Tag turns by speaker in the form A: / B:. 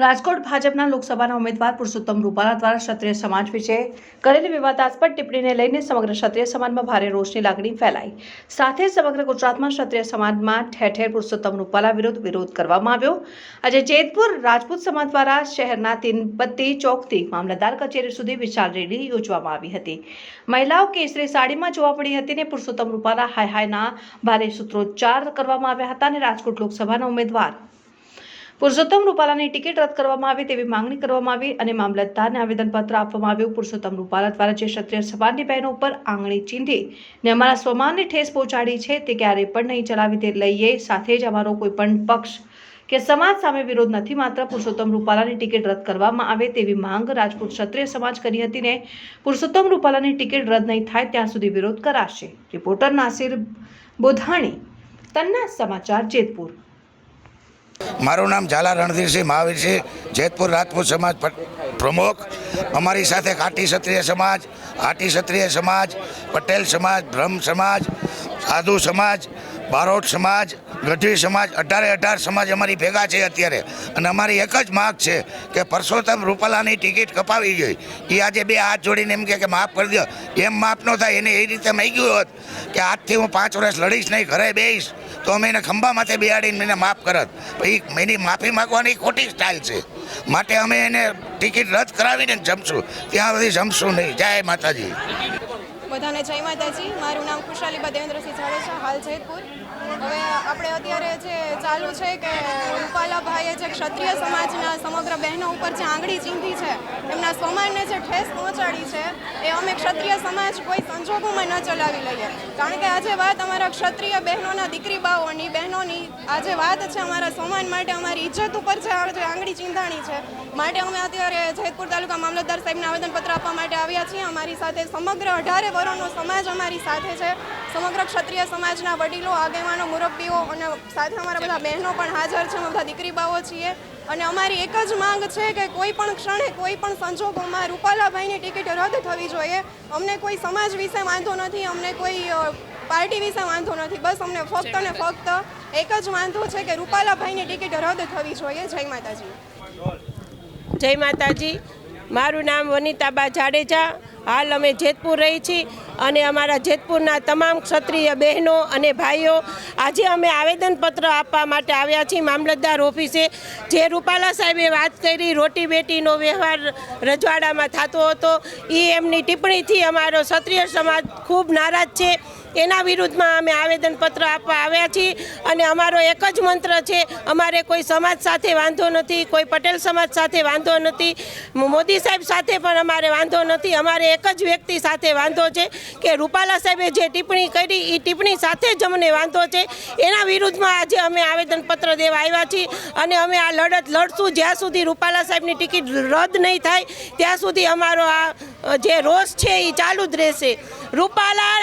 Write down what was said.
A: રાજકોટ ભાજપના લોકસભાના ઉમેદવાર પુરુષોત્તમ રૂપાલા દ્વારા ક્ષત્રિય સમાજ વિશે કરેલી વિવાદાસ્પદ ટિપ્પણીને લઈને સમગ્ર ક્ષત્રિય સમાજમાં ભારે રોષની લાગણી ફેલાઈ। સાથે સમગ્ર ગુજરાતમાં ક્ષત્રિય સમાજમાં ઠેર ઠેર પુરુષોત્તમ રૂપાલા વિરોધ કરવામાં આવ્યો। આજે જેતપુર રાજપૂત સમાજ દ્વારા શહેરના તીનબત્તી ચોકથી મામલતદાર કચેરી સુધી વિશાળ રેલી યોજવામાં આવી હતી। મહિલાઓ કેસરી સાડીમાં જોવા મળી હતી અને પુરુષોત્તમ રૂપાલા હાય હાયના ભારે સૂત્રોચ્ચાર કરવામાં આવ્યા હતા અને રાજકોટ લોકસભાના ઉમેદવાર પુરુષોત્તમ રૂપાલાની ટિકિટ રદ કરવામાં આવે તેવી માંગણી કરવામાં આવી અને મામલતદારને આવેદનપત્ર આપવામાં આવ્યું। પુરુષોત્તમ રૂપાલા દ્વારા જે ક્ષત્રિય સમાજની બહેનો ઉપર આંગળી ચીંધી ને અમારા સ્વમાનને ઠેસ પહોંચાડી છે તે ક્યારેય પણ નહીં ચલાવી તે લઈએ। સાથે જ અમારો કોઈ પણ પક્ષ કે સમાજ સામે વિરોધ નથી, માત્ર પુરુષોત્તમ રૂપાલાની ટિકિટ રદ કરવામાં આવે તેવી માંગ રાજપૂત ક્ષત્રિય સમાજ કરી હતી ને પુરુષોત્તમ રૂપાલાની ટિકિટ રદ નહીં થાય ત્યાં સુધી વિરોધ કરાશે। રિપોર્ટર નાસિર બોધાણી, તન્ના સમાચાર, જેતપુર।
B: મારું નામ ઝાલા રણધીરસિંહ મહાવીર છે, જેતપુર રાજપૂત સમાજ પ્રમુખ। અમારી સાથે કાટી ક્ષત્રિય સમાજ, આટી ક્ષત્રિય સમાજ, પટેલ સમાજ, બ્રહ્મ સમાજ, સાધુ સમાજ, બારોટ સમાજ, ગઢવી સમાજ, 18 સમાજ અમારી ભેગા છે અત્યારે। અને અમારી એક જ માગ છે કે પુરુષોત્તમ રૂપાલાની ટિકિટ કપાવી જોઈએ। એ આજે બે હાથ જોડીને એમ કે માફ કરી દો, એમ માફ ન થાય। એને એ રીતે માગ્યું હોત કે આજથી હું 5 વર્ષ લડીશ નહીં, ઘરે બેસીશ, તો અમે એને ખંભા માથે બેહાડીને એને માફ કરત। પછી એની માફી માગવાની ખોટી સ્ટાઇલ છે, માટે અમે એને ટિકિટ રદ કરાવીને જમશું, ત્યાં સુધી જમશું નહીં। જય માતાજી।
C: બધાને જય માતાજી। મારું નામ ખુશાલીબા દેવેન્દ્રસિંહ જાડેજા, હાલ જેતપુર। હવે આપણે અત્યારે જે ચાલુ છે કે રૂપાલાભાઈએ જે ક્ષત્રિય સમાજના સમગ્ર બહેનો ઉપર જે આંગળી ચીંધી છે, એમના સ્વમાનને જે ઠેસ પહોંચાડી છે, એ અમે ક્ષત્રિય સમાજ કોઈ સંજોગોમાં ન ચલાવી લઈએ। કારણ કે આજે વાત અમારા ક્ષત્રિય બહેનોના દીકરી બાઓની બહેનોની આજે વાત છે, અમારા સ્વમાન માટે, અમારી ઇજ્જત ઉપર જે આંગળી ચીંધાણી છે, માટે અમે અત્યારે જેતપુર તાલુકા મામલતદાર સાહેબને આવેદનપત્ર આપવા માટે આવ્યા છીએ। અમારી સાથે સમગ્ર 18 વર્ષનો સમાજ અમારી સાથે છે, સમગ્ર ક્ષત્રિય સમાજના વડીલો, આગેવાનો, મુરબ્બીઓ અને સાથે અમારા બધા બહેનો પણ હાજર છે, અમે બધા દીકરી બાઓ છીએ। અને અમારી એક જ માંગ છે કે કોઈ પણ ક્ષણે, કોઈ પણ સંજોગોમાં રૂપાલાભાઈની ટિકિટ રદ થવી જોઈએ। અમને કોઈ સમાજ વિશે વાંધો નથી, અમને કોઈ પાર્ટી વિશે વાંધો નથી, બસ અમને ફક્ત ને ફક્ત એક જ વાંધો છે કે રૂપાલાભાઈની ટિકિટ રદ થવી જોઈએ। જય માતાજી।
D: જય માતાજી। મારું નામ વનિતાબા જાડેજા, હાલ અમે જેતપુર રહી છીએ અને અમારા જેતપુરના તમામ ક્ષત્રિય બહેનો અને ભાઈઓ આજે અમે આવેદનપત્ર આપવા માટે આવ્યા છીએ મામલતદાર ઓફિસે। જે રૂપાલા સાહેબે વાત કરી, રોટી બેટીનો વ્યવહાર રજવાડામાં થતો હતો, એ એમની ટિપ્પણીથી અમારો ક્ષત્રિય સમાજ ખૂબ નારાજ છે। એના વિરુદ્ધમાં અમે આવેદનપત્ર આપવા આવ્યા છીએ અને અમારો એક જ મંત્ર છે, અમારે કોઈ સમાજ સાથે વાંધો નથી, કોઈ પટેલ સમાજ સાથે વાંધો નથી, મોદી સાહેબ સાથે પણ અમારે વાંધો નથી। અમારે એક જ વ્યક્તિ સાથે વાંધો છે કે રૂપાલા સાહેબે જે ટિપ્પણી કરી એ ટિપ્પણી સાથે જ અમને વાંધો છે। એના વિરુદ્ધમાં આજે અમે આવેદનપત્ર દેવા આવ્યા છીએ અને અમે આ લડત લડશું જ્યાં સુધી રૂપાલા સાહેબની ટિકિટ રદ નહીં થાય ત્યાં સુધી અમારો આ જે રોષ છે એ ચાલુ જ રહેશે। રૂપાલા